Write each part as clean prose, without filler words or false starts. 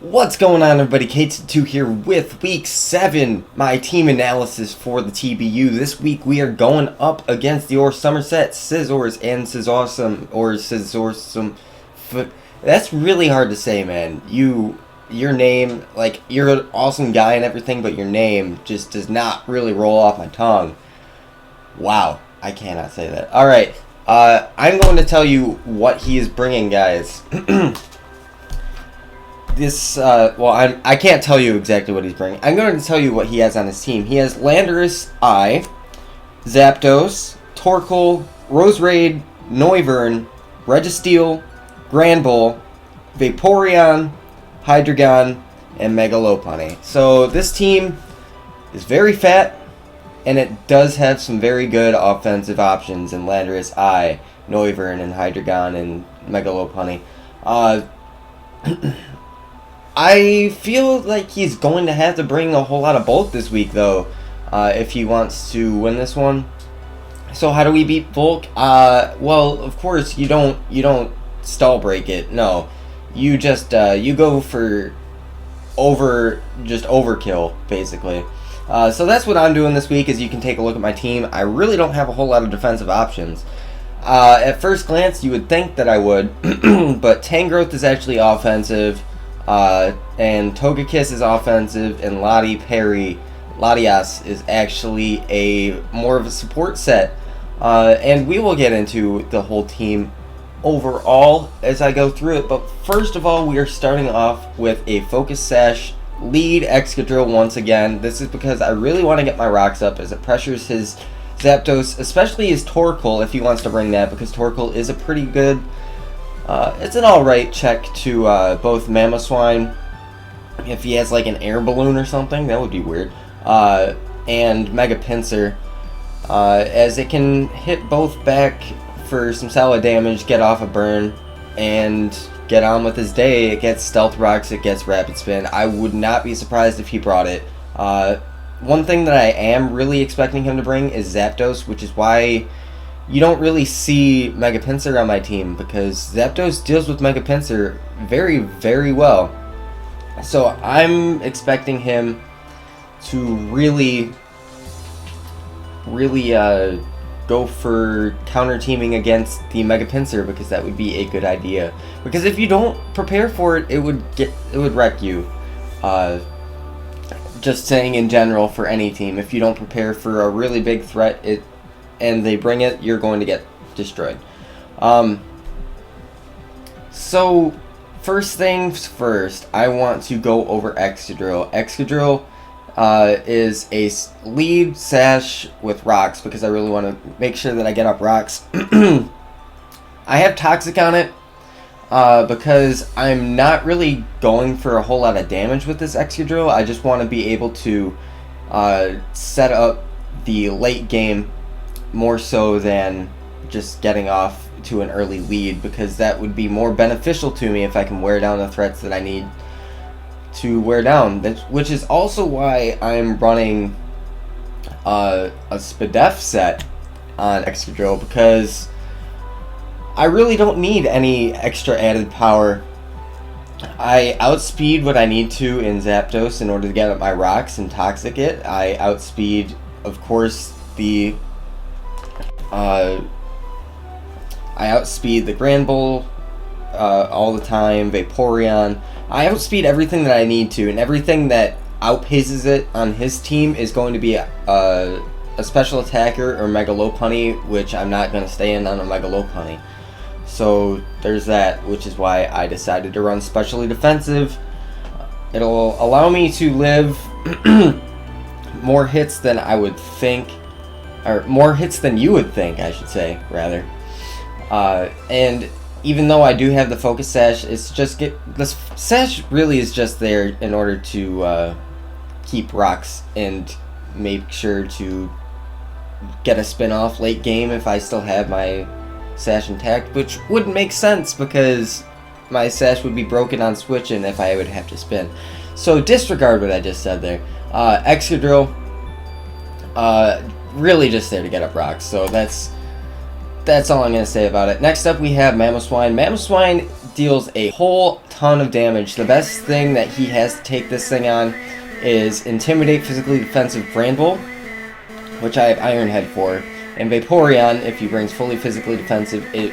What's going on, everybody? K2 here with Week 7, my team analysis for the TBU. This week we are going up against the Orsomerset Scizors and Scizorsome. That's really hard to say, man. Your name, like, you're an awesome guy and everything, but your name just does not really roll off my tongue. Wow, I cannot say that. Alright, I'm going to tell you what he is bringing, guys. I can't tell you exactly what he's bringing. I'm going to tell you what he has on his team. He has Landorus, Zapdos, Torkoal, Roserade, Noivern, Registeel, Granbull, Vaporeon, Hydreigon, and Megalopunny. So this team is very fat, and it does have some very good offensive options in Landorus, Noivern, and Hydreigon, and Megalopunny. I feel like he's going to have to bring a whole lot of bulk this week, though, if he wants to win this one. So how do we beat bulk? Well, of course you don't stall break it. No, you just you go for overkill, basically. So that's what I'm doing this week. As you can take a look at my team, I really don't have a whole lot of defensive options. At first glance, you would think that I would, but Tangrowth is actually offensive. And Togekiss is offensive, and Latias is actually more of a support set. And we will get into the whole team overall as I go through it. But first of all, we are starting off with a Focus Sash lead Excadrill once again. This is because I really want to get my rocks up as it pressures his Zapdos, especially his Torkoal if he wants to bring that, because Torkoal is a pretty good... it's an alright check to both Mamoswine, if he has like an air balloon or something, that would be weird, and Mega Pinsir, as it can hit both back for some solid damage, get off a burn, and get on with his day. It gets Stealth Rocks, it gets Rapid Spin. I would not be surprised if he brought it. One thing that I am really expecting him to bring is Zapdos, which is why you don't really see Mega Pinsir on my team, because Zapdos deals with Mega Pinsir very, very well. So I'm expecting him to really go for counter teaming against the Mega Pinsir, because that would be a good idea. Because if you don't prepare for it, it would wreck you. Just saying in general for any team, if you don't prepare for a really big threat, and they bring it, you're going to get destroyed. So, first things first, I want to go over Excadrill. Excadrill is a lead sash with rocks, because I really want to make sure that I get up rocks. I have Toxic on it, because I'm not really going for a whole lot of damage with this Excadrill. I just want to be able to set up the late game more so than just getting off to an early lead, because that would be more beneficial to me if I can wear down the threats that I need to wear down. Which is also why I'm running a Spadef set on Excadrill, because I really don't need any extra added power. I outspeed what I need to in Zapdos in order to get up my rocks and Toxic it. I outspeed, of course, I outspeed the Granbull all the time, Vaporeon. I outspeed everything that I need to, and everything that outpaces it on his team is going to be a special attacker or Megalopunny, which I'm not going to stay in on a Megalopunny. So there's that, which is why I decided to run specially defensive. It'll allow me to live more hits than I would think, or more hits than you would think, I should say, rather. And even though I do have the Focus Sash, this Sash really is just there in order to keep rocks and make sure to get a spin off late game if I still have my Sash intact, which wouldn't make sense because my Sash would be broken on switching if I would have to spin. So disregard what I just said there. Excadrill, really just there to get up rocks, so that's all I'm going to say about it. Next up we have Mamoswine. Mamoswine deals a whole ton of damage. The best thing that he has to take this thing on is Intimidate, Physically Defensive Bramble, which I have Iron Head for. And Vaporeon, if he brings fully physically defensive, it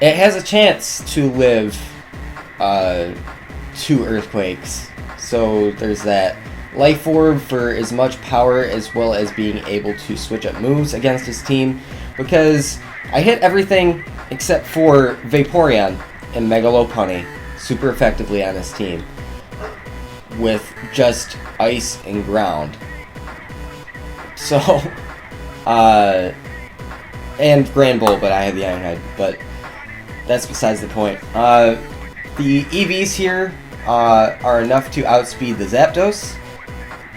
has a chance to live 2 Earthquakes. So there's that. Life Orb for as much power as well as being able to switch up moves against his team, because I hit everything except for Vaporeon and Megalopunny super effectively on his team with just Ice and Ground. So, and Grand Bull, but I had the Iron Head, but that's besides the point. The EVs here are enough to outspeed the Zapdos,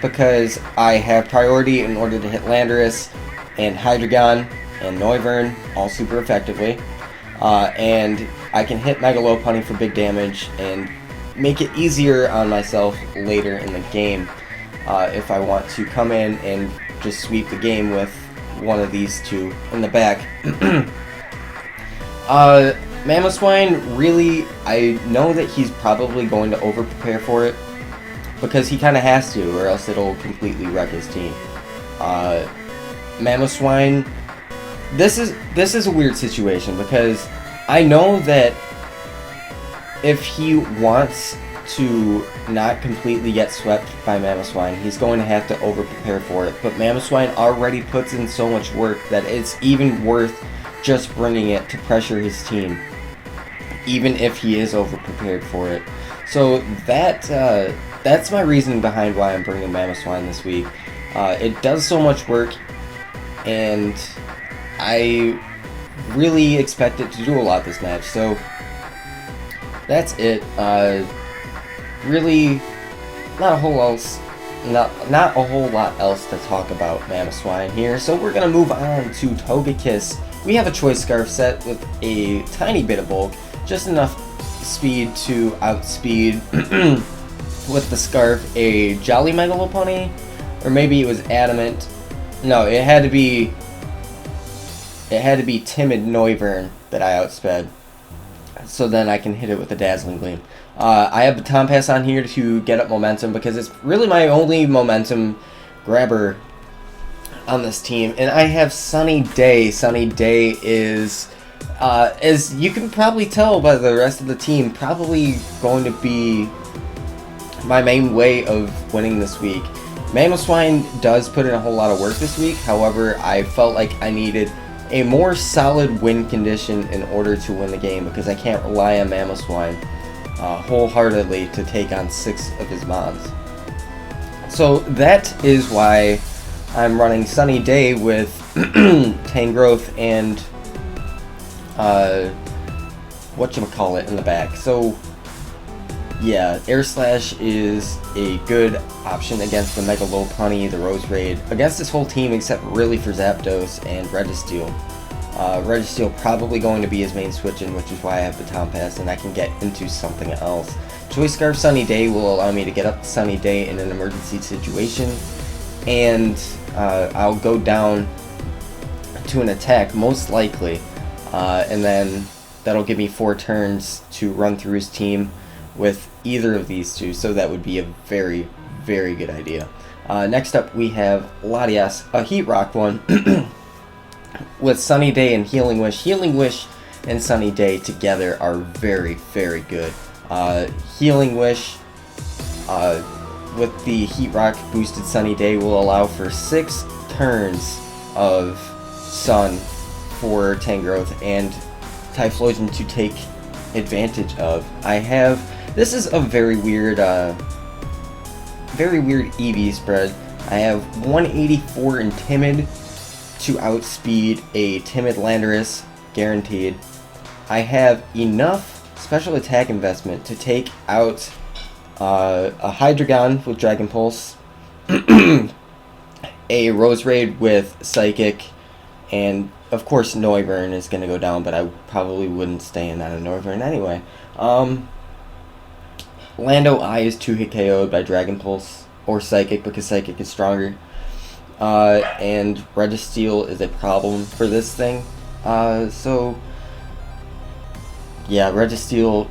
because I have priority in order to hit Landorus and Hydreigon and Noivern all super effectively. And I can hit Megalopunny for big damage and make it easier on myself later in the game if I want to come in and just sweep the game with one of these two in the back. Mamoswine, really, I know that he's probably going to over-prepare for it, because he kind of has to, or else it'll completely wreck his team. Mamoswine, this is a weird situation, because I know that if he wants to not completely get swept by Mamoswine, he's going to have to over-prepare for it. But Mamoswine already puts in so much work that it's even worth just bringing it to pressure his team, even if he is over-prepared for it. So that's my reasoning behind why I'm bringing Mamoswine this week. It does so much work, and I really expect it to do a lot this match. So that's it. Really, not a whole lot else to talk about Mamoswine here. So we're gonna move on to Togekiss. We have a Choice Scarf set with a tiny bit of bulk, just enough speed to outspeed with the Scarf a Jolly Megalopunny, or maybe it was Adamant. No, it had to be Timid Noivern that I outsped. So then I can hit it with a Dazzling Gleam. I have the Baton Pass on here to get up momentum, because it's really my only momentum grabber on this team. And I have Sunny Day. Sunny Day is, as you can probably tell by the rest of the team, probably going to be my main way of winning this week. Mamoswine does put in a whole lot of work this week. However, I felt like I needed a more solid win condition in order to win the game, because I can't rely on Mamoswine wholeheartedly to take on 6 of his mons. So that is why I'm running Sunny Day with Tangrowth and whatchamacallit in the back. So yeah, Air Slash is a good option against the Megalopunny, the Roserade, against this whole team except really for Zapdos and Registeel. Registeel probably going to be his main switch-in, which is why I have the Baton Pass, and I can get into something else. Choice Scarf Sunny Day will allow me to get up to Sunny Day in an emergency situation, and I'll go down to an attack, most likely, and then that'll give me 4 turns to run through his team with either of these two, so that would be a very, very good idea. Next up we have Latias, a Heat Rock one, with Sunny Day and Healing Wish. Healing Wish and Sunny Day together are very, very good. Healing Wish with the Heat Rock boosted Sunny Day will allow for 6 turns of Sun for Tangrowth and Typhlosion to take advantage of. This is a very weird EV spread. I have 184 in Timid to outspeed a Timid Landorus, guaranteed. I have enough special attack investment to take out a Hydreigon with Dragon Pulse, a Roserade with Psychic, and of course Noivern is going to go down, but I probably wouldn't stay in on a Noivern anyway. Lando I is 2-hit KO'd by Dragon Pulse or Psychic, because Psychic is stronger. And Registeel is a problem for this thing. So yeah, Registeel.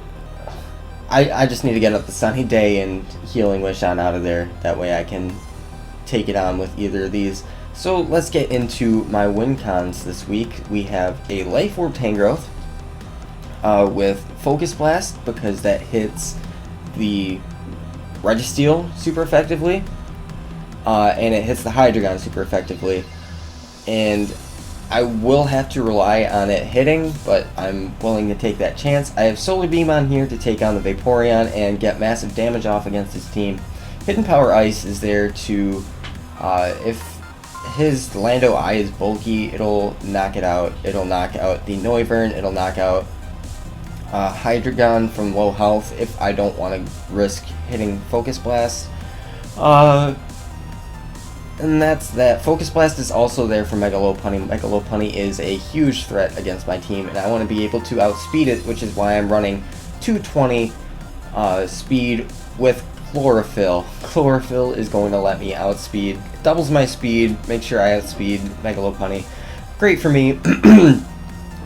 I just need to get up the Sunny Day and Healing Wish on out of there. That way I can take it on with either of these. So let's get into my win cons this week. We have a Life Orb Tangrowth with Focus Blast, because that hits the Registeel super effectively, and it hits the Hydreigon super effectively. And I will have to rely on it hitting, but I'm willing to take that chance. I have Solar Beam on here to take on the Vaporeon and get massive damage off against his team. Hidden Power Ice is there to, if his Lando Eye is bulky, it'll knock it out. It'll knock out the Noivern, it'll knock out Hydreigon from low health if I don't want to risk hitting Focus Blast. And that's that. Focus Blast is also there for Mega Lopunny. Mega Lopunny is a huge threat against my team, and I want to be able to outspeed it, which is why I'm running 220 speed with Chlorophyll. Chlorophyll is going to let me outspeed, doubles my speed, make sure I outspeed Mega Lopunny. Great for me.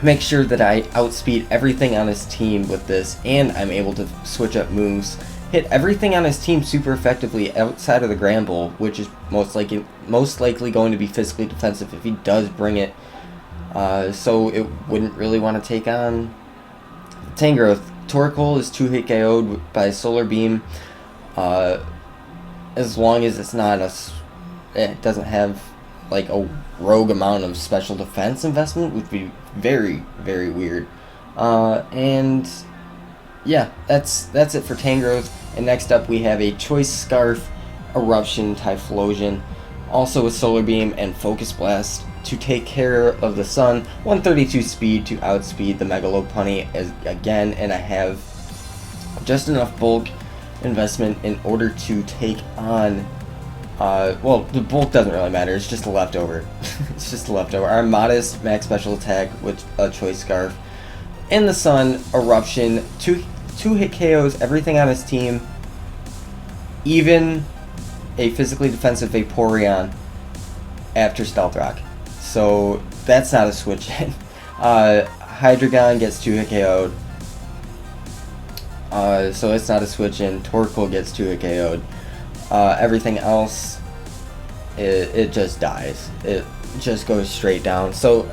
Make sure that I outspeed everything on his team with this, and I'm able to switch up moves. Hit everything on his team super effectively outside of the Granbull, which is most likely going to be physically defensive if he does bring it. So it wouldn't really want to take on Tangrowth. Torkoal is 2-hit KO'd by Solar Beam, as long as it's not it doesn't have like a rogue amount of special defense investment, would be very, very weird. And yeah, that's it for Tangrowth. And next up we have a Choice Scarf, Eruption, Typhlosion, also with Solar Beam and Focus Blast to take care of the Sun. 132 speed to outspeed the Mega Lopunny again, and I have just enough bulk investment in order to take on, well, the bulk doesn't really matter, it's just a leftover. It's just a leftover. Armada's max special attack with a Choice Scarf. And the Sun, Eruption, two hit KOs everything on his team, even a physically defensive Vaporeon after Stealth Rock. So that's not a switch in. Hydreigon gets 2 hit KO'd. So it's not a switch in. Torkoal gets 2 hit KO'd. Everything else, it just dies. It just goes straight down. So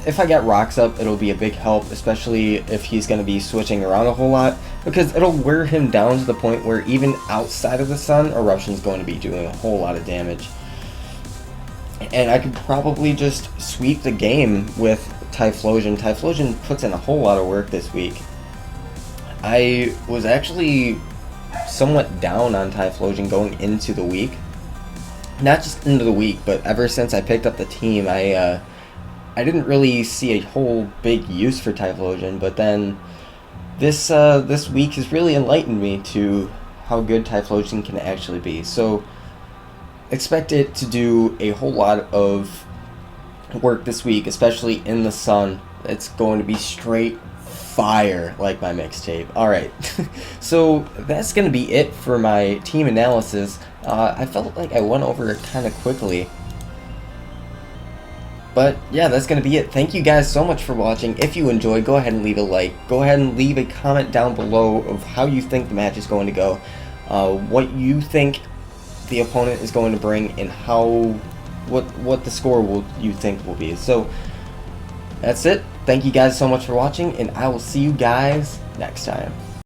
if I get rocks up, it'll be a big help, especially if he's going to be switching around a whole lot, because it'll wear him down to the point where even outside of the Sun, Eruption's going to be doing a whole lot of damage. And I could probably just sweep the game with Typhlosion. Typhlosion puts in a whole lot of work this week. I was actually somewhat down on Typhlosion going into the week. Not just into the week, but ever since I picked up the team, I didn't really see a whole big use for Typhlosion, but then this week has really enlightened me to how good Typhlosion can actually be. So expect it to do a whole lot of work this week, especially in the Sun. It's going to be straight fire, like my mixtape. Alright, so that's going to be it for my team analysis. I felt like I went over it kind of quickly. But yeah, that's going to be it. Thank you guys so much for watching. If you enjoyed, go ahead and leave a like. Go ahead and leave a comment down below of how you think the match is going to go. What you think the opponent is going to bring, and what the score you think will be. So that's it. Thank you guys so much for watching, and I will see you guys next time.